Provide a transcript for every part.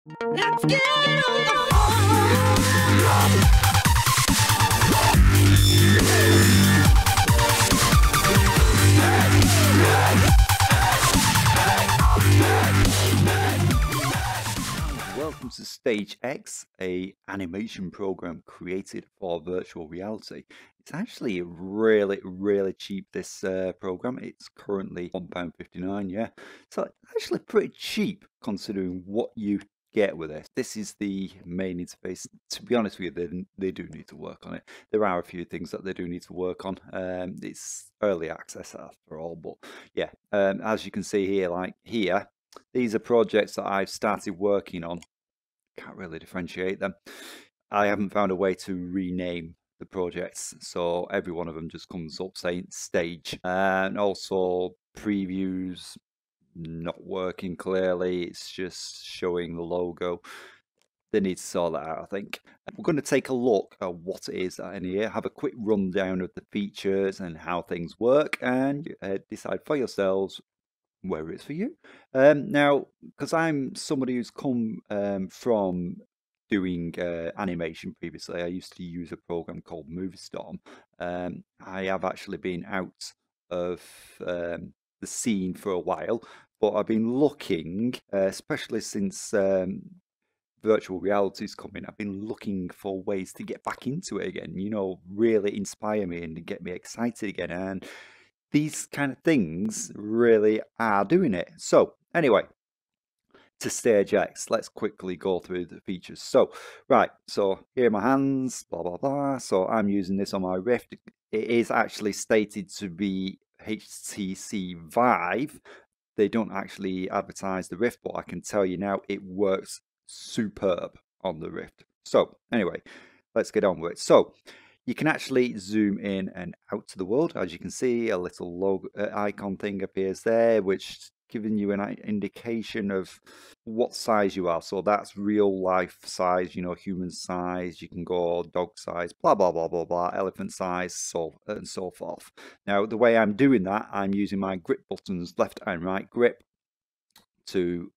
Let's get on the phone. Welcome to StageX, a animation program created for virtual reality. It's actually really cheap, this program. It's currently £1.59, yeah. So actually pretty cheap considering what you get with it. This is the main interface. To be honest with you, they do need to work on it. There are a few things that they do need to work on. It's early access after all, but yeah, as you can see here, like here, these are projects that I've started working on. Can't really differentiate them. I haven't found a way to rename the projects, so every one of them just comes up saying stage. And also previews not working clearly, it's just showing the logo. They need to sort that out, I think. We're going to take a look at what it is in here, have a quick rundown of the features and how things work, and decide for yourselves where it's for you. Now, because I'm somebody who's come from doing animation previously, I used to use a program called MovieStorm. I have actually been out of the scene for a while, but I've been looking, especially since virtual reality is coming, I've been looking for ways to get back into it again, you know, really inspire me and get me excited again. And these kind of things really are doing it. So anyway, to StageX, let's quickly go through the features. So right, so here are my hands, blah blah blah. So I'm using this on my Rift. It is actually stated to be HTC Vive. They don't actually advertise the Rift, but I can tell you now it works superb on the Rift. So anyway, let's get on with it. So you can actually zoom in and out to the world. As you can see, a little logo icon thing appears there, which giving you an indication of what size you are. So that's real life size, you know, human size. You can go dog size, blah blah blah blah blah, elephant size, so and so forth. Now the way I'm doing that, I'm using my grip buttons, left and right grip, to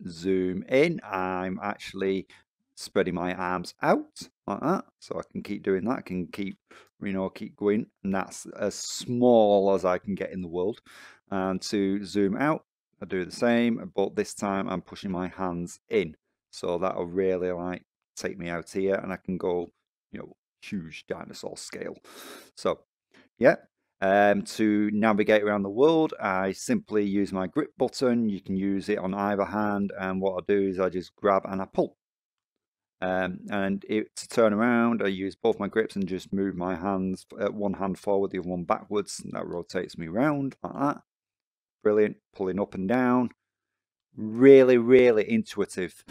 zoom in. I'm actually spreading my arms out like that, so I can keep doing that. I can keep, you know, keep going, and that's as small as I can get in the world. And to zoom out, I do the same, but this time I'm pushing my hands in, so that'll really like take me out here, and I can go, you know, huge dinosaur scale. So yeah. To navigate around the world, I simply use my grip button. You can use it on either hand, and what I do is I just grab and I pull. And to turn around, I use both my grips and just move my hands, one hand forward, the other one backwards, and that rotates me around like that. Brilliant. Pulling up and down. Really intuitive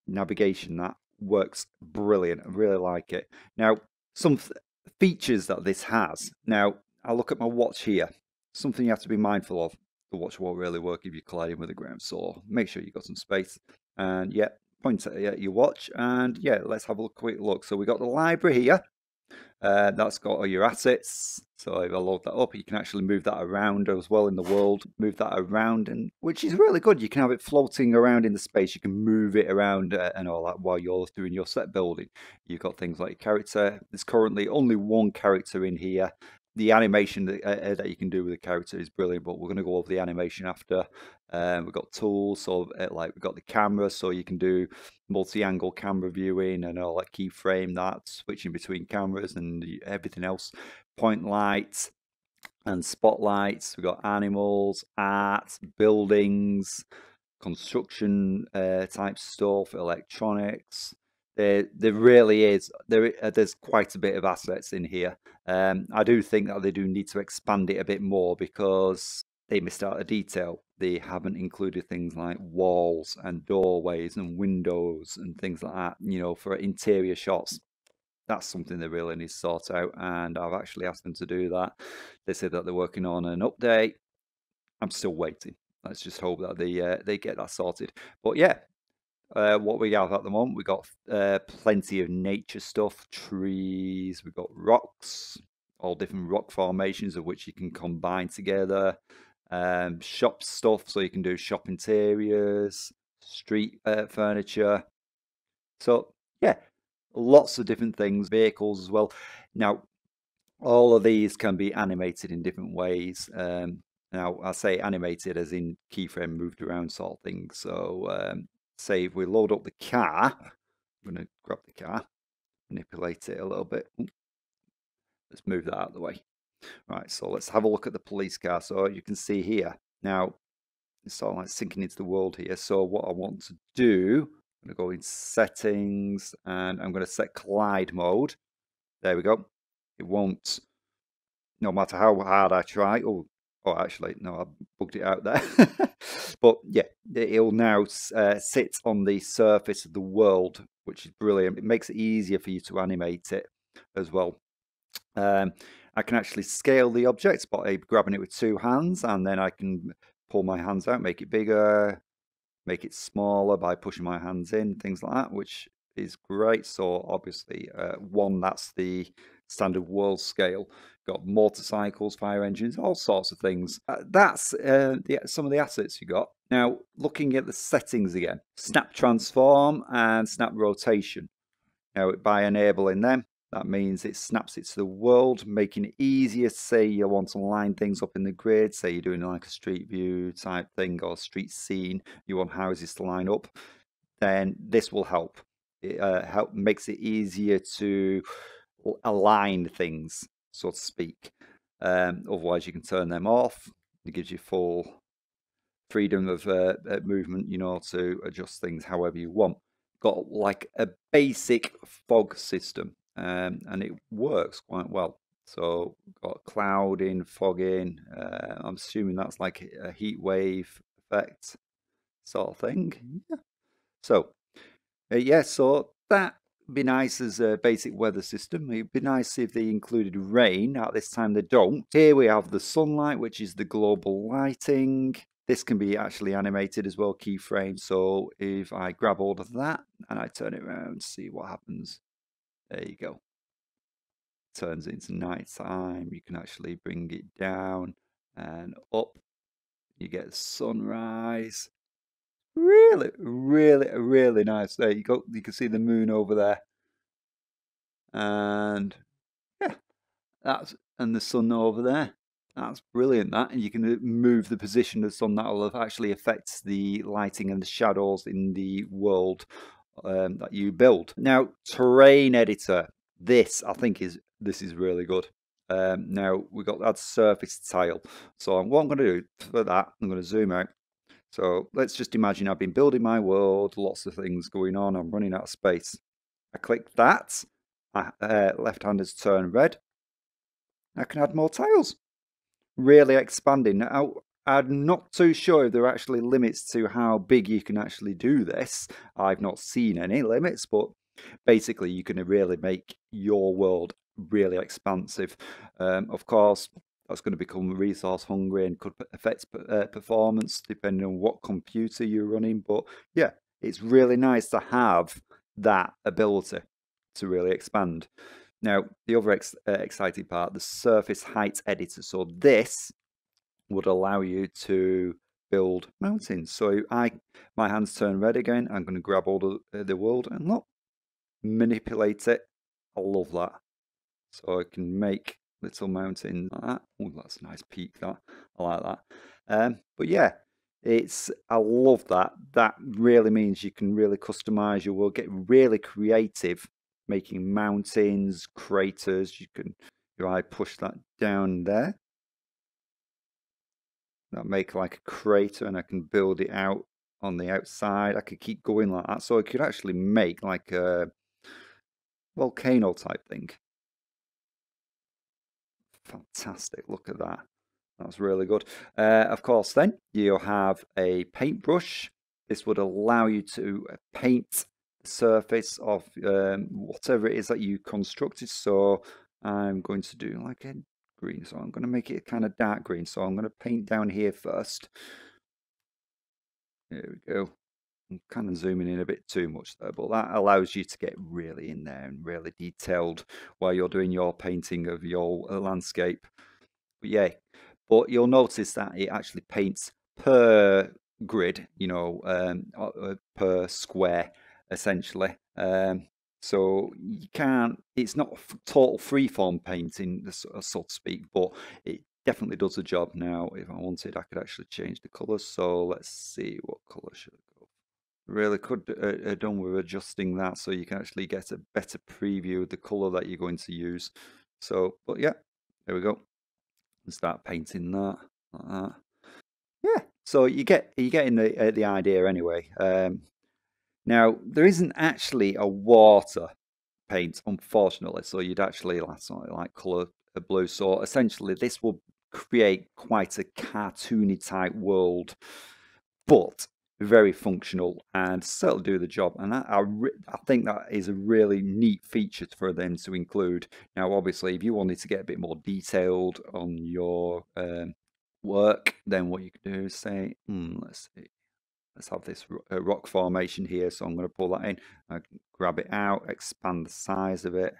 navigation. That works brilliant. I really like it. Now, some features that this has. Now, I look at my watch here. Something you have to be mindful of. The watch won't really work if you're colliding with the ground, so make sure you've got some space. And yeah, point at your watch, and yeah, let's have a quick look. So we got the library here. That's got all your assets. So if I load that up, you can actually move that around as well in the world. Move that around, and which is really good. You can have it floating around in the space. You can move it around and all that while you're doing your set building. You've got things like character. There's currently only one character in here. The animation that you can do with the character is brilliant, but we're going to go over the animation after. We've got tools, so like we've got the camera, so you can do multi-angle camera viewing and all that, keyframe that, switching between cameras and everything else. Point lights and spotlights. We've got animals, art, buildings, construction type stuff, electronics. There really is. There's quite a bit of assets in here. I do think that they do need to expand it a bit more because they missed out a detail. They haven't included things like walls and doorways and windows and things like that, you know, for interior shots. That's something they really need to sort out, and I've actually asked them to do that. They said that they're working on an update. I'm still waiting. Let's just hope that they get that sorted. But yeah, what we have at the moment, we got plenty of nature stuff, trees, we've got rocks, all different rock formations of which you can combine together. Shop stuff, so you can do shop interiors, street furniture. So yeah, lots of different things, vehicles as well. Now, all of these can be animated in different ways. Now, I say animated as in keyframe moved around sort of thing. So say if we load up the car, I'm going to grab the car, manipulate it a little bit. Let's move that out of the way. Right, so let's have a look at the police car. So you can see here, now it's sort of like sinking into the world here. So what I want to do, I'm going to go in settings and I'm going to set collide mode. There we go. It won't, no matter how hard I try. Oh, actually, no, I bugged it out there. But yeah, it'll now sit on the surface of the world, which is brilliant. It makes it easier for you to animate it as well. I can actually scale the object by grabbing it with two hands, and then I can pull my hands out, make it bigger, make it smaller by pushing my hands in, things like that, which is great. So obviously, that's the standard world scale. Got motorcycles, fire engines, all sorts of things. That's some of the assets you got. Now, looking at the settings again, snap transform and snap rotation. Now, by enabling them, that means it snaps it to the world, making it easier. Say you want to line things up in the grid, say you're doing like a street view type thing or street scene, you want houses to line up, then this will help. It makes it easier to align things, so to speak. Otherwise, you can turn them off. It gives you full freedom of movement, you know, to adjust things however you want. Got like a basic fog system, and it works quite well. So got clouding, fogging. I'm assuming that's like a heat wave effect sort of thing. Yeah. So yeah, so that'd be nice as a basic weather system. It'd be nice if they included rain. At this time they don't. Here we have the sunlight, which is the global lighting. This can be actually animated as well, keyframe. So if I grab hold of that and I turn it around, see what happens. There you go. Turns into night time. You can actually bring it down and up. You get sunrise. Really, really, really nice. There you go. You can see the moon over there. And yeah, and the sun over there. That's brilliant, that. And you can move the position of the sun. That will actually affect the lighting and the shadows in the world that you build. Now, terrain editor. This, I think, is really good. Now, we've got that surface tile. So what I'm going to do for that, I'm going to zoom out. So let's just imagine I've been building my world, lots of things going on. I'm running out of space. I click that. Left hand is turn red. I can add more tiles. Really expanding. Now, I'm not too sure if there are actually limits to how big you can actually do this. I've not seen any limits, but basically you can really make your world really expansive. Of course, that's going to become resource hungry and could affect performance depending on what computer you're running. But yeah, it's really nice to have that ability to really expand. Now, the other exciting part, the surface height editor. So this would allow you to build mountains. So my hands turn red again. I'm going to grab all the world and look, manipulate it. I love that. So I can make little mountains like that. Oh, that's a nice peak, that. I like that. But yeah, I love that. That really means you can really customize your world, get really creative, making mountains, craters. You can, if I push that down there, that'll make like a crater, and I can build it out on the outside. I could keep going like that. So I could actually make like a volcano type thing. Fantastic, look at that. That's really good. Of course, then you'll have a paintbrush. This would allow you to paint the surface of whatever it is that you constructed. So I'm going to do like a green. So I'm going to make it kind of dark green. So I'm going to paint down here first. There we go. I'm kind of zooming in a bit too much there, but that allows you to get really in there and really detailed while you're doing your painting of your landscape. But yeah, but you'll notice that it actually paints per grid, you know, per square essentially. So you can't, it's not total freeform painting, so to speak, but it definitely does the job. Now, if I wanted, I could actually change the colors. So let's see, what color should I go? Really could have done with adjusting that so you can actually get a better preview of the color that you're going to use. So, but yeah, there we go. And start painting that like that. Yeah, so you're getting the idea anyway. Now there isn't actually a water paint, unfortunately. So you'd actually like something like color blue. So essentially, this will create quite a cartoony type world, but very functional and certainly do the job. And I think that is a really neat feature for them to include. Now, obviously, if you wanted to get a bit more detailed on your work, then what you could do is say, let's see, let's have this rock formation here. So I'm going to pull that in, grab it out, expand the size of it.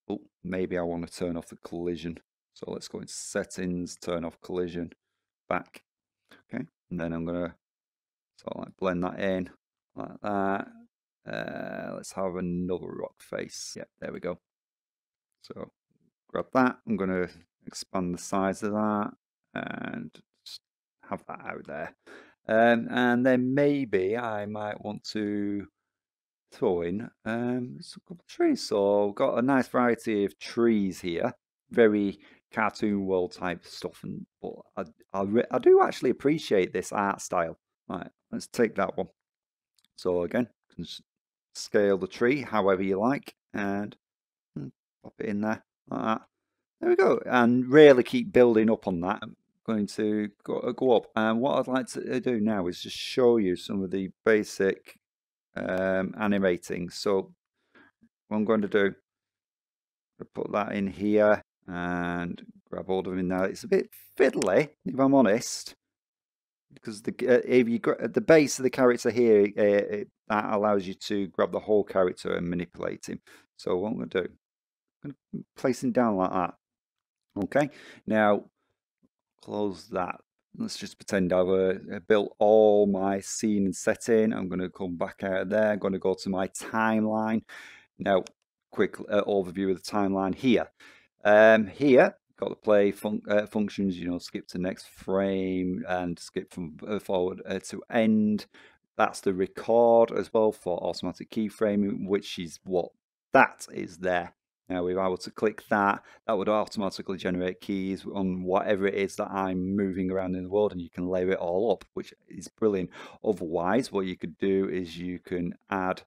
Oh, maybe I want to turn off the collision. So let's go into settings, turn off collision, back. Okay, and then I'm going to sort of like blend that in like that. Let's have another rock face. Yeah, there we go. So grab that. I'm going to expand the size of that and just have that out there. And then maybe I might want to throw in a couple of trees. So I've got a nice variety of trees here, very cartoon world type stuff. And but I do actually appreciate this art style. Right, let's take that one. So again, you can scale the tree however you like and pop it in there like that. There we go, and really keep building up on that. I'm going to go up, and what I'd like to do now is just show you some of the basic animating. So what I'm going to do, put that in here and grab hold of them in there. It's a bit fiddly, if I'm honest, because if you at the base of the character here, that allows you to grab the whole character and manipulate him. So what I'm going to do, I'm going to place him down like that. Okay, now close that. Let's just pretend I've built all my scene and setting. I'm going to come back out of there. I'm going to go to my timeline. Now, quick overview of the timeline here. Here, got the play functions, you know, skip to next frame and skip from forward to end. That's the record as well for automatic keyframing, which is what that is there. Now, if I were to click that, that would automatically generate keys on whatever it is that I'm moving around in the world, and you can layer it all up, which is brilliant. Otherwise, what you could do is you can add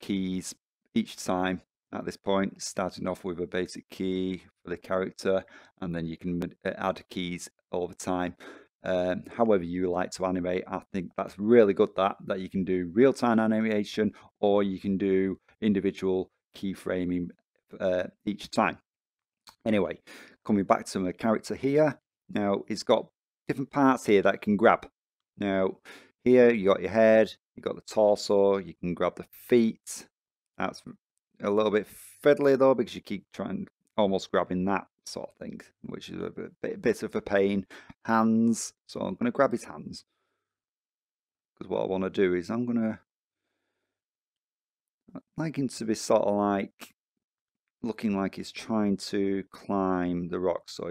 keys each time at this point, starting off with a basic key for the character, and then you can add keys over time. However you like to animate, I think that's really good that you can do real-time animation, or you can do individual keyframing each time. Anyway, coming back to my character here, now it's got different parts here that it can grab. Now here you got your head, you got the torso, you can grab the feet. That's a little bit fiddly though, because you keep trying almost grabbing that sort of thing, which is a bit of a pain. Hands, so I'm going to grab his hands, because what I want to do is I'm going to like him to be sort of like looking like he's trying to climb the rock. So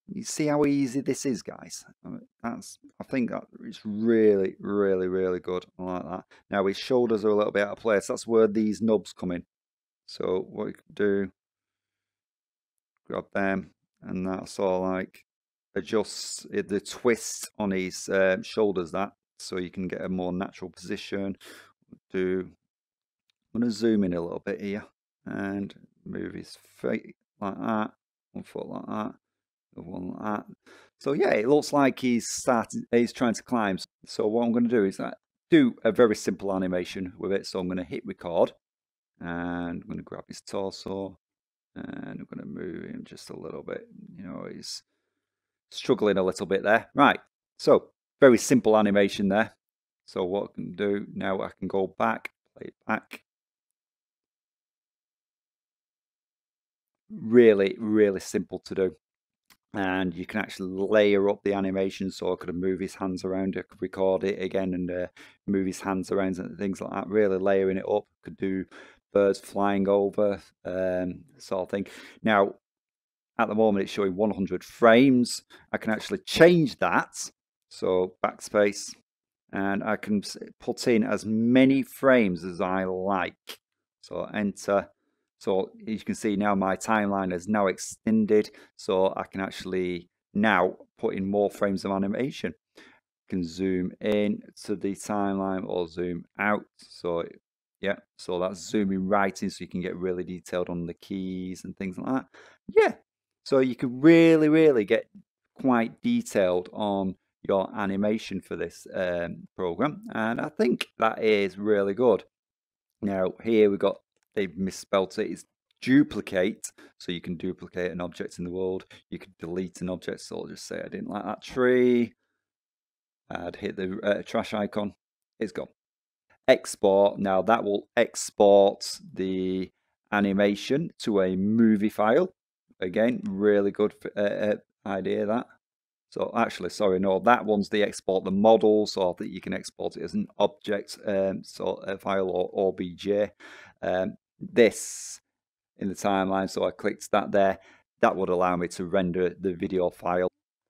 you see how easy this is, guys. I think that it's really, really, really good. I like that. Now his shoulders are a little bit out of place. That's where these nubs come in. So what you can do, grab them, and that's all like adjusts the twist on his shoulders, that, so you can get a more natural position. I'm going to zoom in a little bit here and move his feet like that, one foot like that, one like that. So yeah, it looks like he's trying to climb. So what I'm going to do is do a very simple animation with it. So I'm going to hit record, and I'm going to grab his torso, and I'm going to move him just a little bit. You know, he's struggling a little bit there. Right, so very simple animation there. So what I can do now, I can go back, play it back. Really, really simple to do. and you can actually layer up the animation. So I could move his hands around, I could record it again and move his hands around and things like that, really layering it up. Could do birds flying over, sort of thing. Now at the moment it's showing 100 frames. I can actually change that, so backspace, and I can put in as many frames as I like. So enter. So you can see now my timeline is now extended, so I can actually now put in more frames of animation. I can zoom in to the timeline or zoom out. So yeah, so that's zooming right in, so you can get really detailed on the keys and things like that. Yeah, so you can really get quite detailed on your animation for this program, and I think that is really good. Now here they've misspelt it. It's duplicate, so you can duplicate an object in the world. You could delete an object, so I'll just say I didn't like that tree. I'd hit the trash icon. It's gone. Export. Now that will export the animation to a movie file. Again, really good idea that. So actually, sorry, no, that one's the export the model, so that you can export it as an object, so a file or OBJ. This in the timeline, so I clicked that there. That would allow me to render the video file,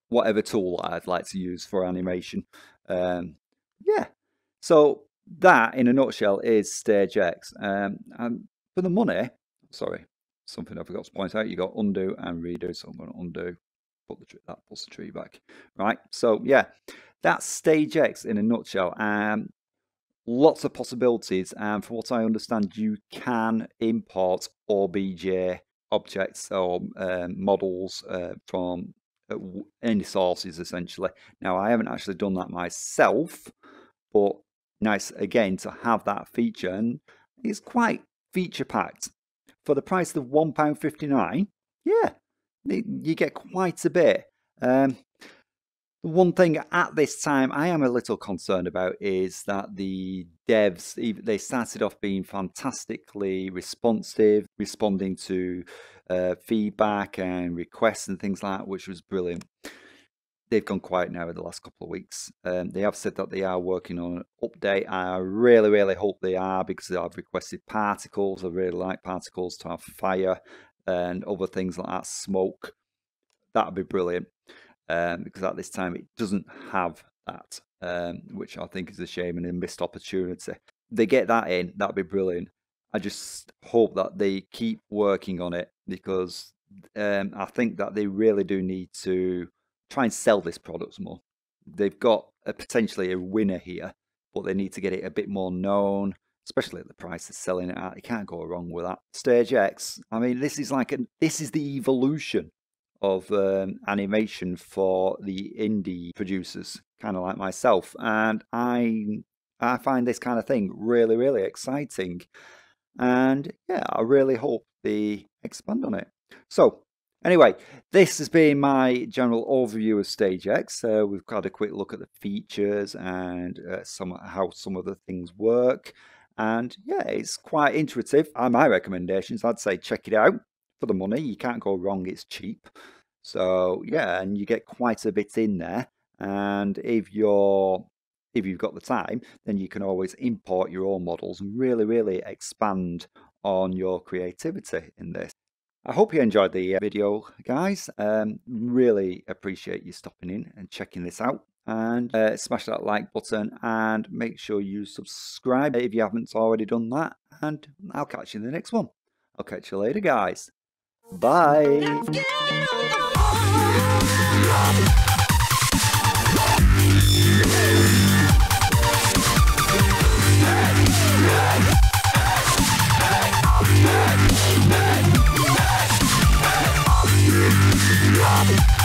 whatever tool I'd like to use for animation. Yeah, so that in a nutshell is StageX. And for the money, sorry, something I forgot to point out, you got undo and redo, so I'm going to undo. That puts the tree back. Right, so yeah, that's StageX in a nutshell. Lots of possibilities, and from what I understand, you can import OBJ objects or models from any sources essentially. Now I haven't actually done that myself, but nice again to have that feature, and it's quite feature packed for the price of £1.59. Yeah, you get quite a bit. One thing at this time I am a little concerned about is that the devs, they started off being fantastically responsive, responding to feedback and requests and things like that, which was brilliant. They've gone quiet now in the last couple of weeks. They have said that they are working on an update. I really hope they are, because I've requested particles. I really like particles to have fire and other things like that, smoke. That would be brilliant, because at this time it doesn't have that, which I think is a shame and a missed opportunity. They get that in, that'd be brilliant. I just hope that they keep working on it, because I think that they really do need to try and sell this product more. They've got potentially a winner here, but they need to get it a bit more known, especially at the price they're selling it at. You can't go wrong with that. StageX, I mean, this is the evolution of animation for the indie producers, kind of like myself, and I find this kind of thing really exciting, and yeah, I really hope they expand on it. So anyway, this has been my general overview of StageX. We've got a quick look at the features and how some of the things work, and yeah, it's quite intuitive. My recommendations, I'd say check it out. For the money, you can't go wrong, it's cheap. So yeah, and you get quite a bit in there, and if you've got the time, then you can always import your own models and really expand on your creativity in this. I hope you enjoyed the video, guys. Really appreciate you stopping in and checking this out, and smash that like button and make sure you subscribe if you haven't already done that, and I'll catch you in the next one. I'll catch you later, guys. Bye. Let's get on the floor.